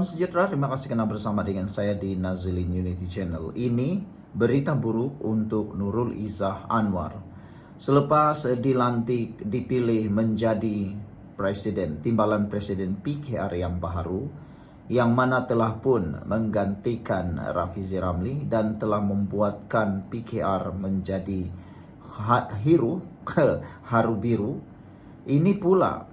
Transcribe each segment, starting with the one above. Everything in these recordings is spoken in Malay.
Salam sejahtera, terima kasih karena bersama dengan saya di Nazilin Unity Channel. Ini berita buruk untuk Nurul Izzah Anwar. Selepas dilantik dipilih menjadi presiden, timbalan presiden PKR yang baru, yang mana telah pun menggantikan Rafizi Ramli dan telah membuatkan PKR menjadi haru biru. Ini pula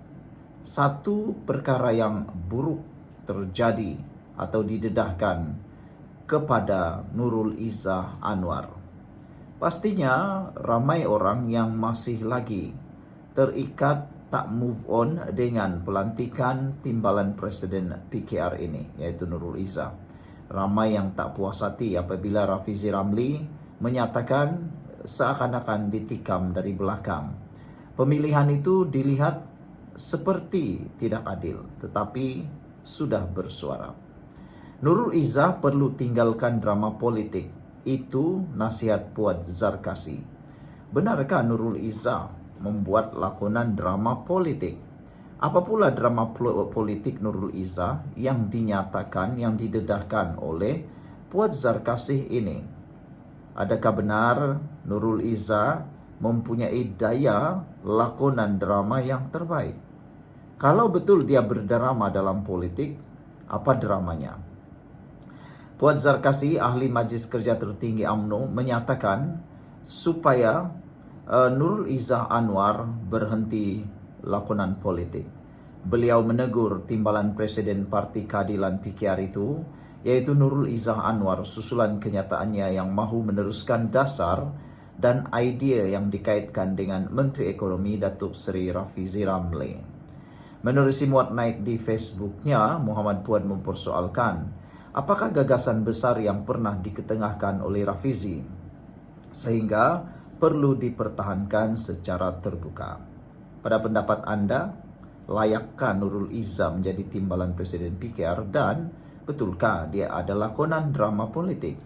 satu perkara yang buruk terjadi atau didedahkan kepada Nurul Izzah Anwar. Pastinya ramai orang yang masih lagi terikat tak move on dengan pelantikan timbalan presiden PKR ini, yaitu Nurul Izzah. Ramai yang tak puas hati apabila Rafizi Ramli menyatakan seakan-akan ditikam dari belakang. Pemilihan itu dilihat seperti tidak adil, tetapi sudah bersuara. Nurul Izzah perlu tinggalkan drama politik. Itu nasihat Puad Zarkasi. Benarkah Nurul Izzah membuat lakonan drama politik? Apa pula drama politik Nurul Izzah yang dinyatakan, yang didedahkan oleh Puad Zarkasi ini? Adakah benar Nurul Izzah mempunyai daya lakonan drama yang terbaik? Kalau betul dia berdrama dalam politik, apa dramanya? Puad Zarkasi, ahli Majlis Kerja Tertinggi UMNO, menyatakan supaya Nurul Izzah Anwar berhenti lakonan politik. Beliau menegur timbalan Presiden Parti Keadilan PKR itu, yaitu Nurul Izzah Anwar, susulan kenyataannya yang mahu meneruskan dasar dan idea yang dikaitkan dengan Menteri Ekonomi Datuk Seri Rafizi Ramli. Menerusi muat naik di Facebooknya, Muhammad Puad mempersoalkan apakah gagasan besar yang pernah diketengahkan oleh Rafizi sehingga perlu dipertahankan secara terbuka. Pada pendapat anda, layakkah Nurul Izzah menjadi timbalan Presiden PKR dan betulkah dia ada lakonan drama politik?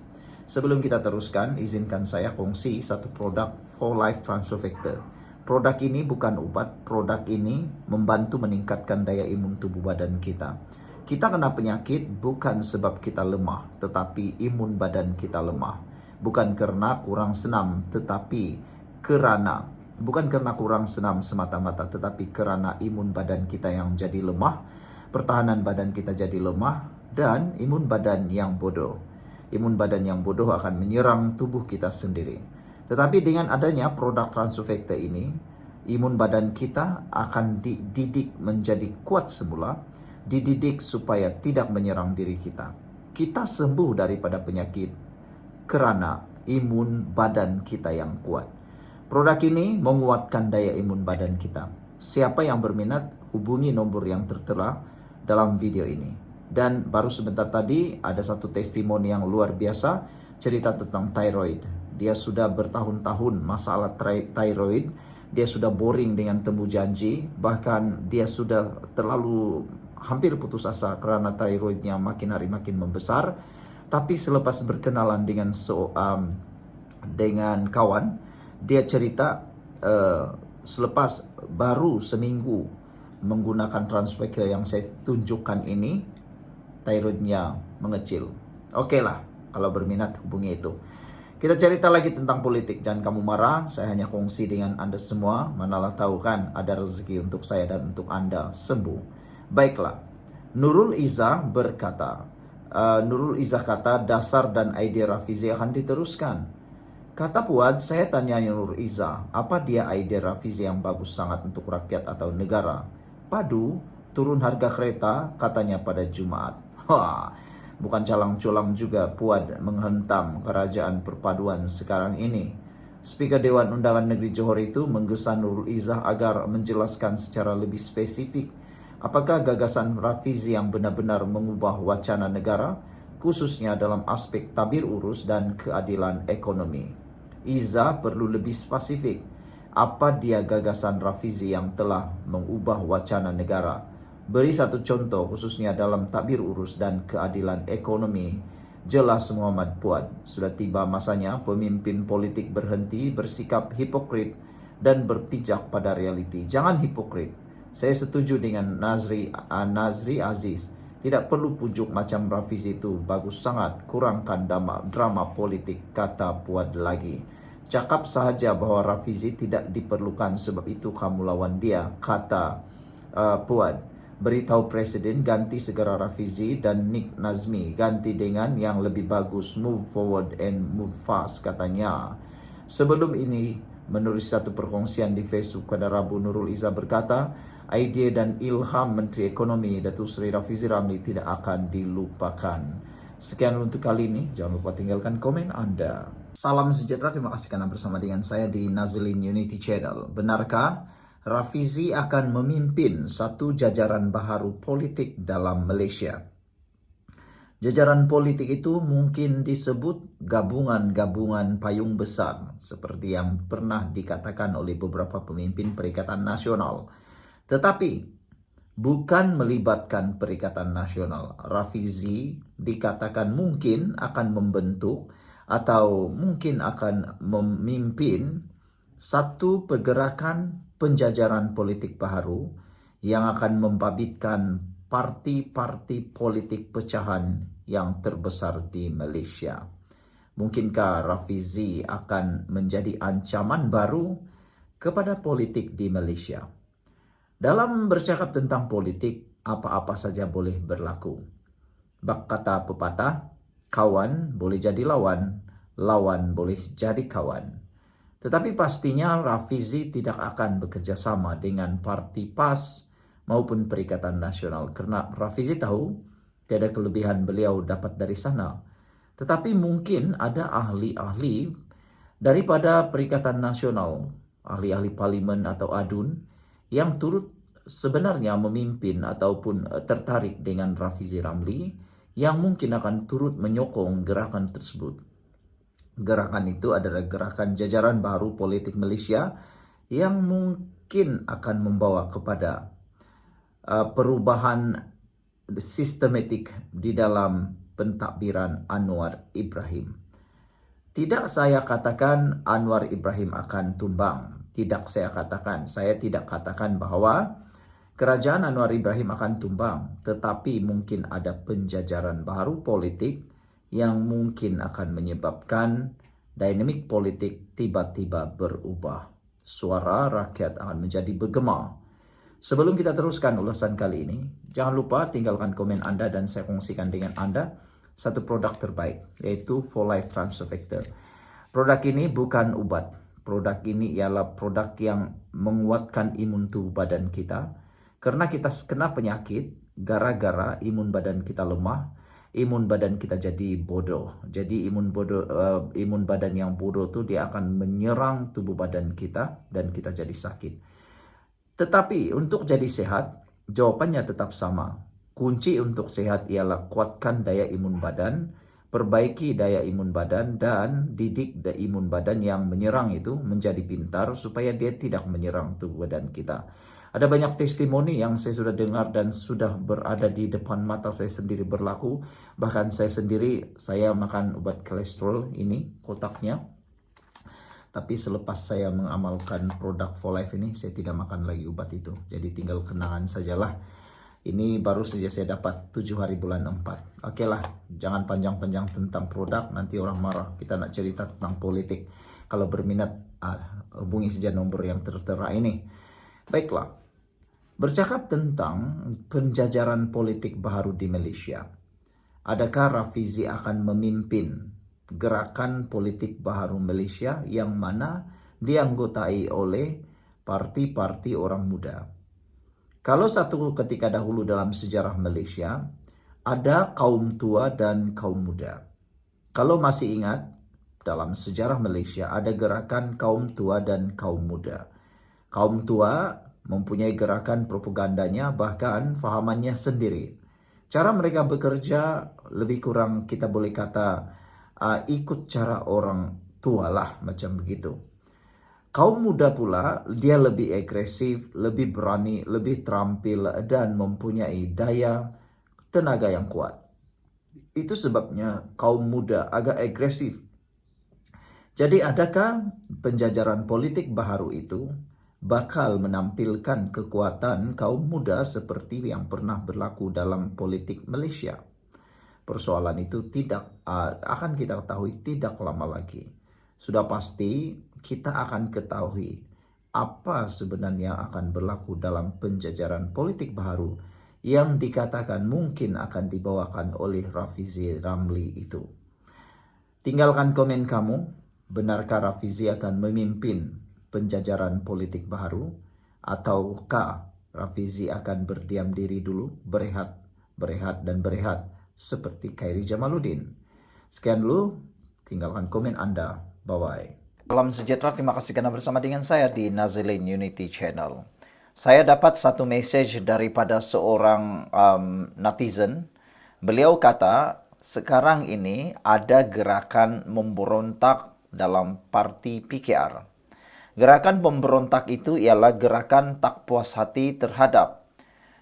Sebelum kita teruskan, izinkan saya kongsi satu produk Whole Life Transfer Factor. Produk ini bukan obat, produk ini membantu meningkatkan daya imun tubuh badan kita. Kita kena penyakit bukan sebab kita lemah, tetapi imun badan kita lemah. Bukan karena kurang senam, bukan karena kurang senam semata-mata, tetapi karena imun badan kita yang jadi lemah, pertahanan badan kita jadi lemah, dan imun badan yang bodoh. Imun badan yang bodoh akan menyerang tubuh kita sendiri. Tetapi dengan adanya produk transfer factor ini, imun badan kita akan dididik menjadi kuat semula, dididik supaya tidak menyerang diri kita. Kita sembuh daripada penyakit kerana imun badan kita yang kuat. Produk ini menguatkan daya imun badan kita. Siapa yang berminat, hubungi nombor yang tertera dalam video ini. Dan baru sebentar tadi ada satu testimoni yang luar biasa, cerita tentang thyroid. Dia sudah bertahun-tahun masalah thyroid, dia sudah boring dengan temu janji, bahkan dia sudah terlalu hampir putus asa karena thyroidnya makin hari makin membesar. Tapi selepas berkenalan dengan kawan, dia cerita selepas baru seminggu menggunakan transfer yang saya tunjukkan ini, thyroidnya mengecil. Oke lah, kalau berminat hubungi itu. Kita cerita lagi tentang politik. Jangan kamu marah, saya hanya kongsi dengan anda semua. Manalah tahu kan ada rezeki untuk saya dan untuk anda sembuh. Baiklah, Nurul Izzah kata dasar dan ide Rafizi akan diteruskan. Kata Puad, saya tanya Nurul Izzah, apa dia ide Rafizi yang bagus sangat untuk rakyat atau negara? Padu, turun harga kereta katanya pada Jumaat. Wah, bukan calang-culang juga Puad menghentam kerajaan perpaduan sekarang ini. Speaker Dewan Undangan Negeri Johor itu menggesa Nurul Izzah agar menjelaskan secara lebih spesifik apakah gagasan Rafizi yang benar-benar mengubah wacana negara, khususnya dalam aspek tabir urus dan keadilan ekonomi. Izzah perlu lebih spesifik. Apa dia gagasan Rafizi yang telah mengubah wacana negara? Beri satu contoh khususnya dalam tabir urus dan keadilan ekonomi. Jelas Muhammad Puad, sudah tiba masanya pemimpin politik berhenti bersikap hipokrit dan berpijak pada realiti. Jangan hipokrit. Saya setuju dengan Nazri Aziz. Tidak perlu pujuk macam Rafizi itu, bagus sangat, kurangkan drama politik, kata Puad lagi. Cakap sahaja bahwa Rafizi tidak diperlukan, sebab itu kamu lawan dia, kata Puad. Beritahu Presiden ganti segera Rafizi dan Nick Nazmi, ganti dengan yang lebih bagus, move forward and move fast, katanya. Sebelum ini, menulis satu perkongsian di Facebook pada Rabu, Nurul Izzah berkata, idea dan ilham Menteri Ekonomi Datuk Seri Rafizi Ramli tidak akan dilupakan. Sekian untuk kali ini, jangan lupa tinggalkan komen Anda. Salam sejahtera, terima kasih karena bersama dengan saya di Nazlin Unity Channel. Benarkah Rafizi akan memimpin satu jajaran baharu politik dalam Malaysia? Jajaran politik itu mungkin disebut gabungan-gabungan payung besar, seperti yang pernah dikatakan oleh beberapa pemimpin Perikatan Nasional. Tetapi bukan melibatkan Perikatan Nasional. Rafizi dikatakan mungkin akan membentuk atau mungkin akan memimpin satu pergerakan penjajaran politik baharu yang akan membabitkan parti-parti politik pecahan yang terbesar di Malaysia. Mungkinkah Rafizi akan menjadi ancaman baru kepada politik di Malaysia? Dalam bercakap tentang politik, apa-apa saja boleh berlaku. Bak kata pepatah, kawan boleh jadi lawan, lawan boleh jadi kawan. Tetapi pastinya Rafizi tidak akan bekerja sama dengan Parti PAS maupun Perikatan Nasional, karena Rafizi tahu tiada kelebihan beliau dapat dari sana. Tetapi mungkin ada ahli-ahli daripada Perikatan Nasional, ahli-ahli parlimen atau ADUN, yang turut sebenarnya memimpin ataupun tertarik dengan Rafizi Ramli, yang mungkin akan turut menyokong gerakan tersebut. Gerakan itu adalah gerakan jajaran baru politik Malaysia yang mungkin akan membawa kepada perubahan sistematik di dalam pentadbiran Anwar Ibrahim. Tidak saya katakan Anwar Ibrahim akan tumbang. Tidak saya katakan. Saya tidak katakan bahwa kerajaan Anwar Ibrahim akan tumbang. Tetapi mungkin ada penjajaran baru politik yang mungkin akan menyebabkan dinamik politik tiba-tiba berubah. Suara rakyat akan menjadi bergema. Sebelum kita teruskan ulasan kali ini, jangan lupa tinggalkan komen Anda dan saya kongsikan dengan Anda satu produk terbaik, yaitu For Life Transfer Factor. Produk ini bukan ubat. Produk ini ialah produk yang menguatkan imun tubuh badan kita. Karena kita kena penyakit, gara-gara imun badan kita lemah, imun badan kita jadi bodoh. Jadi imun badan yang bodoh itu dia akan menyerang tubuh badan kita dan kita jadi sakit. Tetapi untuk jadi sehat, jawabannya tetap sama. Kunci untuk sehat ialah kuatkan daya imun badan, perbaiki daya imun badan, dan didik daya imun badan yang menyerang itu menjadi pintar supaya dia tidak menyerang tubuh badan kita. Ada banyak testimoni yang saya sudah dengar dan sudah berada di depan mata saya sendiri berlaku. Bahkan saya sendiri, saya makan obat kolesterol ini, kotaknya. Tapi selepas saya mengamalkan produk For Life ini, saya tidak makan lagi obat itu. Jadi tinggal kenangan sajalah. Ini baru saja saya dapat 7 hari bulan 4. Oke lah, jangan panjang-panjang tentang produk, nanti orang marah. Kita nak cerita tentang politik. Kalau berminat, hubungi saja nomor yang tertera ini. Baiklah, bercakap tentang penjajaran politik baru di Malaysia. Adakah Rafizi akan memimpin gerakan politik baharu Malaysia yang mana dianggotai oleh parti-parti orang muda? Kalau satu ketika dahulu dalam sejarah Malaysia, ada kaum tua dan kaum muda. Kalau masih ingat, dalam sejarah Malaysia ada gerakan kaum tua dan kaum muda. Kaum tua mempunyai gerakan propagandanya, bahkan fahamannya sendiri. Cara mereka bekerja lebih kurang kita boleh kata ikut cara orang tua lah, macam begitu. Kaum muda pula, dia lebih agresif, lebih berani, lebih terampil dan mempunyai daya tenaga yang kuat. Itu sebabnya kaum muda agak agresif. Jadi adakah penjajaran politik baharu itu bakal menampilkan kekuatan kaum muda seperti yang pernah berlaku dalam politik Malaysia. Persoalan itu akan kita ketahui tidak lama lagi. Sudah pasti kita akan ketahui apa sebenarnya akan berlaku dalam penjajaran politik baru yang dikatakan mungkin akan dibawakan oleh Rafizi Ramli itu. Tinggalkan komen kamu, benarkah Rafizi akan memimpin penjajaran politik baru, ataukah Rafizi akan berdiam diri dulu, berehat seperti Khairi Jamaluddin? Sekian dulu, tinggalkan komen Anda. Bye-bye. Salam sejahtera, terima kasih karena bersama dengan saya di Nazilin Unity Channel. Saya dapat satu message daripada seorang netizen. Beliau kata, sekarang ini ada gerakan memberontak dalam parti PKR. Gerakan pemberontak itu ialah gerakan tak puas hati terhadap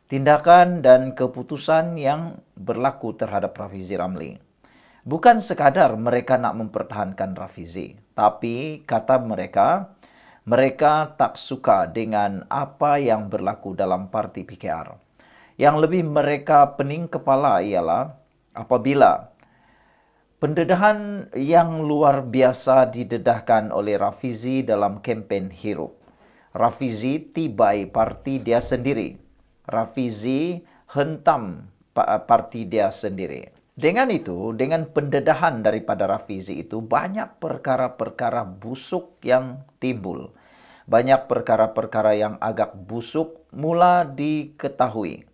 tindakan dan keputusan yang berlaku terhadap Rafizi Ramli. Bukan sekadar mereka nak mempertahankan Rafizi, tapi kata mereka, mereka tak suka dengan apa yang berlaku dalam parti PKR. Yang lebih mereka pening kepala ialah apabila pendedahan yang luar biasa didedahkan oleh Rafizi dalam kempen Hirup. Rafizi tibai parti dia sendiri. Rafizi hentam parti dia sendiri. Dengan itu, dengan pendedahan daripada Rafizi itu, banyak perkara-perkara busuk yang timbul. Banyak perkara-perkara yang agak busuk mula diketahui.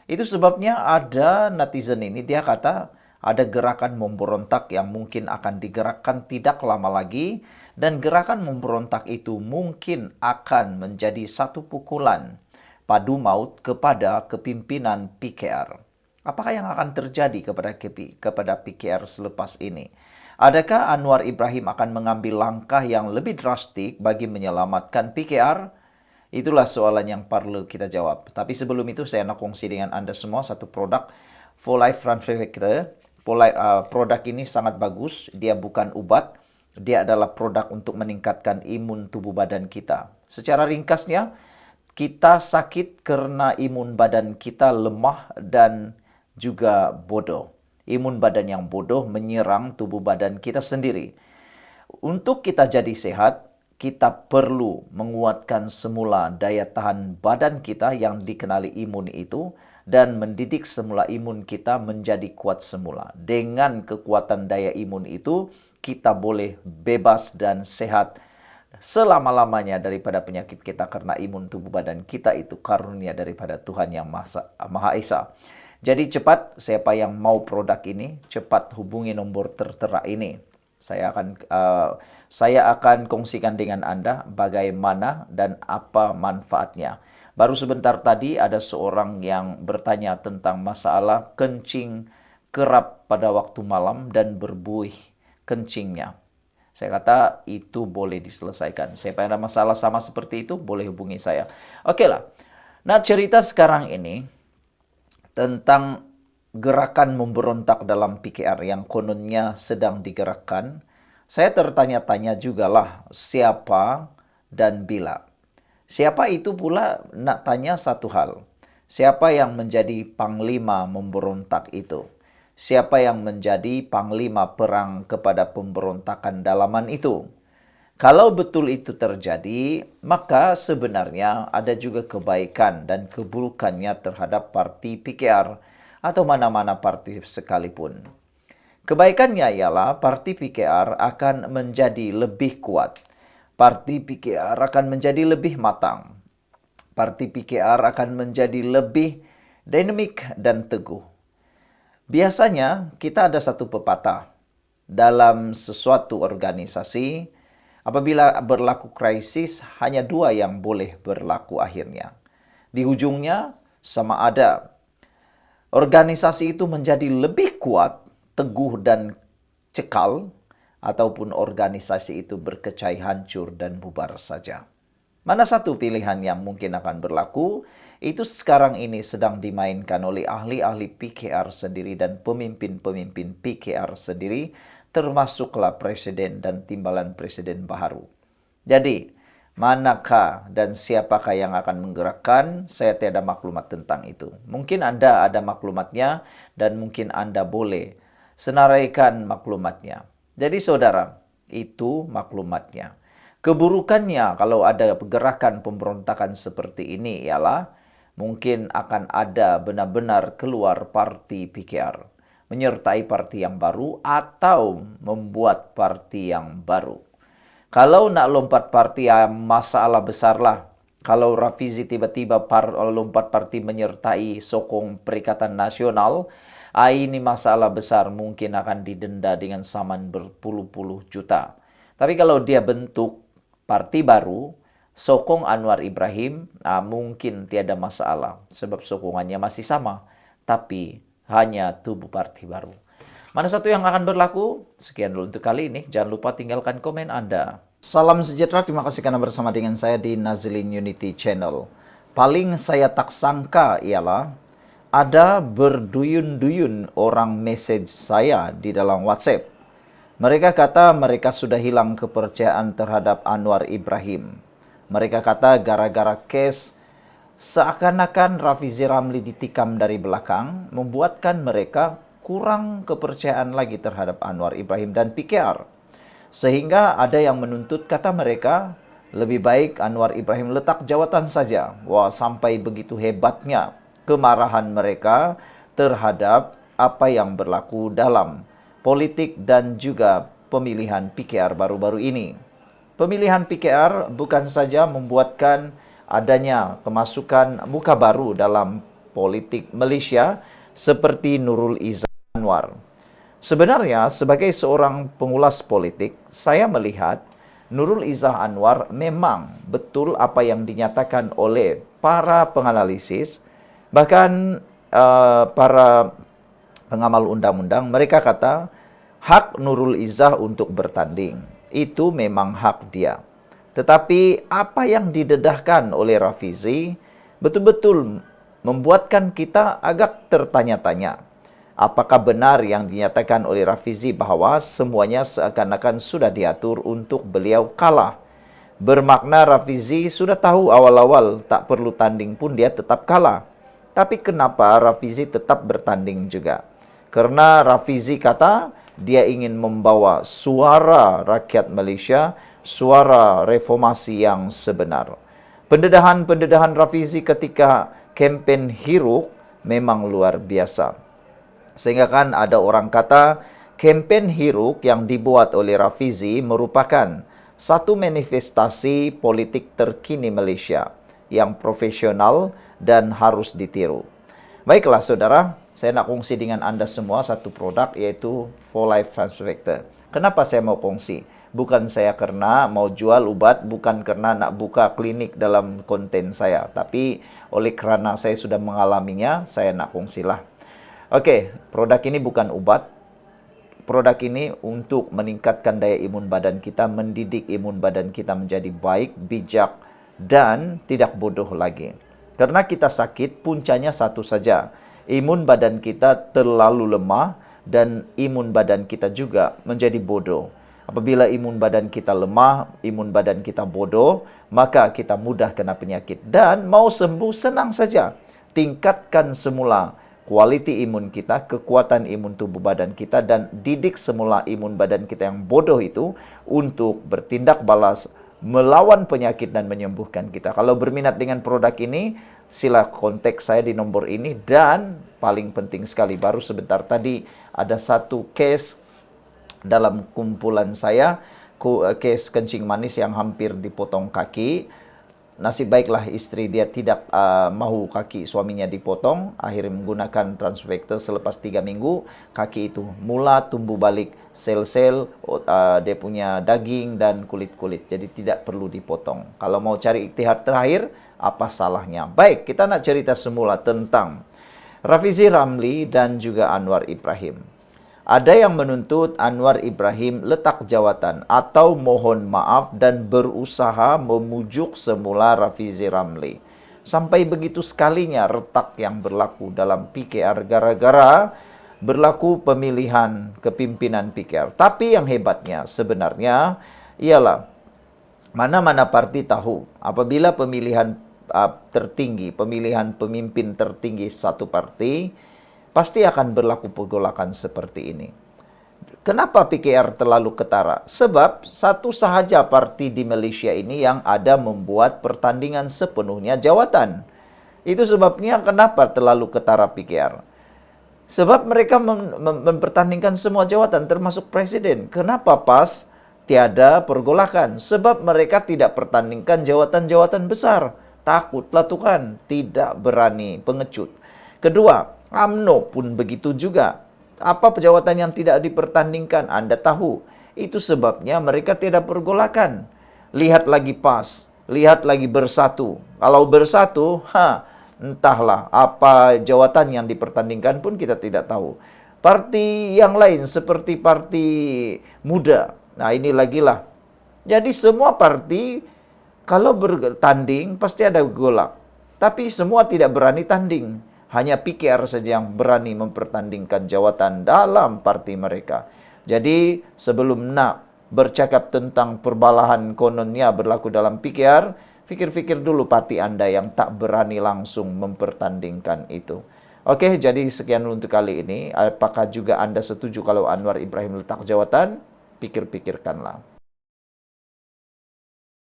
Itu sebabnya ada netizen ini, dia kata ada gerakan memberontak yang mungkin akan digerakkan tidak lama lagi. Dan gerakan memberontak itu mungkin akan menjadi satu pukulan padu maut kepada kepimpinan PKR. Apakah yang akan terjadi kepada PKR selepas ini? Adakah Anwar Ibrahim akan mengambil langkah yang lebih drastik bagi menyelamatkan PKR? Itulah soalan yang perlu kita jawab. Tapi sebelum itu saya nak kongsi dengan Anda semua satu produk For Life Run Factor. Produk ini sangat bagus. Dia bukan ubat. Dia adalah produk untuk meningkatkan imun tubuh badan kita. Secara ringkasnya, kita sakit karena imun badan kita lemah dan juga bodoh. Imun badan yang bodoh menyerang tubuh badan kita sendiri. Untuk kita jadi sehat, kita perlu menguatkan semula daya tahan badan kita yang dikenali imun itu dan mendidik semula imun kita menjadi kuat semula. Dengan kekuatan daya imun itu, kita boleh bebas dan sehat selama-lamanya daripada penyakit kita karena imun tubuh badan kita itu karunia daripada Tuhan Yang Maha Esa. Jadi cepat, siapa yang mau produk ini, cepat hubungi nomor tertera ini. Saya akan kongsikan dengan Anda bagaimana dan apa manfaatnya. Baru sebentar tadi ada seorang yang bertanya tentang masalah kencing kerap pada waktu malam dan berbuih kencingnya. Saya kata itu boleh diselesaikan. Siapa yang ada masalah sama seperti itu, boleh hubungi saya. Oke lah. Nah, cerita sekarang ini tentang gerakan memberontak dalam PKR yang kononnya sedang digerakkan. Saya tertanya-tanya jugalah siapa dan bila. Siapa itu pula nak tanya satu hal. Siapa yang menjadi panglima memberontak itu? Siapa yang menjadi panglima perang kepada pemberontakan dalaman itu? Kalau betul itu terjadi, maka sebenarnya ada juga kebaikan dan keburukannya terhadap parti PKR atau mana-mana parti sekalipun. Kebaikannya ialah parti PKR akan menjadi lebih kuat. Parti PKR akan menjadi lebih matang. Parti PKR akan menjadi lebih dinamik dan teguh. Biasanya kita ada satu pepatah dalam sesuatu organisasi. Apabila berlaku krisis, hanya dua yang boleh berlaku akhirnya. Di ujungnya, sama ada organisasi itu menjadi lebih kuat, teguh dan cekal, ataupun organisasi itu berkecai hancur dan bubar saja. Mana satu pilihan yang mungkin akan berlaku, itu sekarang ini sedang dimainkan oleh ahli-ahli PKR sendiri dan pemimpin-pemimpin PKR sendiri, termasuklah presiden dan timbalan presiden baru. Jadi, Manakah dan siapakah yang akan menggerakkan? Saya tiada maklumat tentang itu. Mungkin Anda ada maklumatnya dan mungkin Anda boleh senaraikan maklumatnya. Jadi saudara, itu maklumatnya. Keburukannya kalau ada gerakan pemberontakan seperti ini ialah mungkin akan ada benar-benar keluar parti PKR, menyertai parti yang baru atau membuat parti yang baru. Kalau nak lompat parti, ya masalah besar lah. Kalau Rafizi tiba-tiba lompat parti menyertai sokong Perikatan Nasional, ini masalah besar, mungkin akan didenda dengan saman berpuluh-puluh juta. Tapi kalau dia bentuk parti baru, sokong Anwar Ibrahim, mungkin tiada masalah. Sebab sokongannya masih sama, tapi hanya tubuh parti baru. Mana satu yang akan berlaku? Sekian dulu untuk kali ini. Jangan lupa tinggalkan komen Anda. Salam sejahtera, terima kasih karena bersama dengan saya di Nazilin Unity Channel. Paling saya tak sangka ialah ada berduyun-duyun orang message saya di dalam WhatsApp. Mereka kata mereka sudah hilang kepercayaan terhadap Anwar Ibrahim. Mereka kata gara-gara case seakan-akan Rafizi Ramli ditikam dari belakang, membuatkan mereka kurang kepercayaan lagi terhadap Anwar Ibrahim dan PKR. Sehingga ada yang menuntut, kata mereka, lebih baik Anwar Ibrahim letak jawatan saja. Wah, sampai begitu hebatnya kemarahan mereka terhadap apa yang berlaku dalam politik dan juga pemilihan PKR baru-baru ini. Pemilihan PKR bukan saja membuatkan adanya kemasukan muka baru dalam politik Malaysia seperti Nurul Izzah Anwar. Sebenarnya sebagai seorang pengulas politik, saya melihat Nurul Izzah Anwar memang betul apa yang dinyatakan oleh para penganalisis, bahkan para pengamal undang-undang. Mereka kata hak Nurul Izzah untuk bertanding itu memang hak dia. Tetapi apa yang didedahkan oleh Rafizi betul-betul membuatkan kita agak tertanya-tanya. Apakah benar yang dinyatakan oleh Rafizi bahwa semuanya seakan-akan sudah diatur untuk beliau kalah? Bermakna Rafizi sudah tahu awal-awal tak perlu tanding pun dia tetap kalah. Tapi kenapa Rafizi tetap bertanding juga? Karena Rafizi kata dia ingin membawa suara rakyat Malaysia, suara reformasi yang sebenar. Pendedahan-pendedahan Rafizi ketika kempen Hiruk memang luar biasa. Sehingga kan ada orang kata kempen Hiruk yang dibuat oleh Rafizi merupakan satu manifestasi politik terkini Malaysia yang profesional dan harus ditiru. Baiklah saudara, saya nak kongsi dengan Anda semua satu produk yaitu For Life Transfector. Kenapa saya mau kongsi? Bukan saya karena mau jual obat, bukan karena nak buka klinik dalam konten saya. Tapi oleh kerana saya sudah mengalaminya, saya nak kongsilah. Oke, produk ini bukan obat. Produk ini untuk meningkatkan daya imun badan kita, mendidik imun badan kita menjadi baik, bijak, dan tidak bodoh lagi. Karena kita sakit, puncanya satu saja. Imun badan kita terlalu lemah dan imun badan kita juga menjadi bodoh. Apabila imun badan kita lemah, imun badan kita bodoh, maka kita mudah kena penyakit. Dan mau sembuh senang saja. Tingkatkan semula kualiti imun kita, kekuatan imun tubuh badan kita, dan didik semula imun badan kita yang bodoh itu untuk bertindak balas, melawan penyakit dan menyembuhkan kita. Kalau berminat dengan produk ini, sila kontak saya di nomor ini. Dan paling penting sekali, baru sebentar tadi ada satu case dalam kumpulan saya, case kencing manis yang hampir dipotong kaki. Nasib baiklah istri dia tidak mahu kaki suaminya dipotong. Akhirnya menggunakan transfector. Selepas 3 minggu, kaki itu mula tumbuh balik sel-sel, dia punya daging dan kulit-kulit. Jadi tidak perlu dipotong. Kalau mau cari ikhtiar terakhir, apa salahnya? Baik, kita nak cerita semula tentang Rafizi Ramli dan juga Anwar Ibrahim. Ada yang menuntut Anwar Ibrahim letak jawatan atau mohon maaf dan berusaha memujuk semula Rafizi Ramli. Sampai begitu sekalinya retak yang berlaku dalam PKR gara-gara berlaku pemilihan kepimpinan PKR. Tapi yang hebatnya sebenarnya ialah Mana-mana parti tahu apabila pemilihan tertinggi, pemilihan pemimpin tertinggi satu parti, pasti akan berlaku pergolakan seperti ini. Kenapa PKR terlalu ketara? Sebab satu sahaja parti di Malaysia ini yang ada membuat pertandingan sepenuhnya jawatan. Itu sebabnya kenapa terlalu ketara PKR. Sebab mereka mempertandingkan semua jawatan termasuk presiden. Kenapa pas tiada pergolakan? Sebab mereka tidak pertandingkan jawatan-jawatan besar. Takutlah Tuhan, tidak berani pengecut. Kedua, UMNO pun begitu juga. Apa jawatan yang tidak dipertandingkan? Anda tahu. Itu sebabnya mereka tidak pergolakan. Lihat lagi PAS, lihat lagi Bersatu. Kalau Bersatu, entahlah apa jawatan yang dipertandingkan pun kita tidak tahu. Parti yang lain seperti Parti Muda. Nah, ini lagi lah. Jadi semua parti kalau bertanding pasti ada golak. Tapi semua tidak berani tanding. Hanya PKR saja yang berani mempertandingkan jawatan dalam parti mereka. Jadi sebelum nak bercakap tentang perbalahan kononnya berlaku dalam PKR, fikir-fikir dulu parti Anda yang tak berani langsung mempertandingkan itu. Oke, jadi sekian untuk kali ini. Apakah juga Anda setuju kalau Anwar Ibrahim letak jawatan? Pikir-pikirkanlah.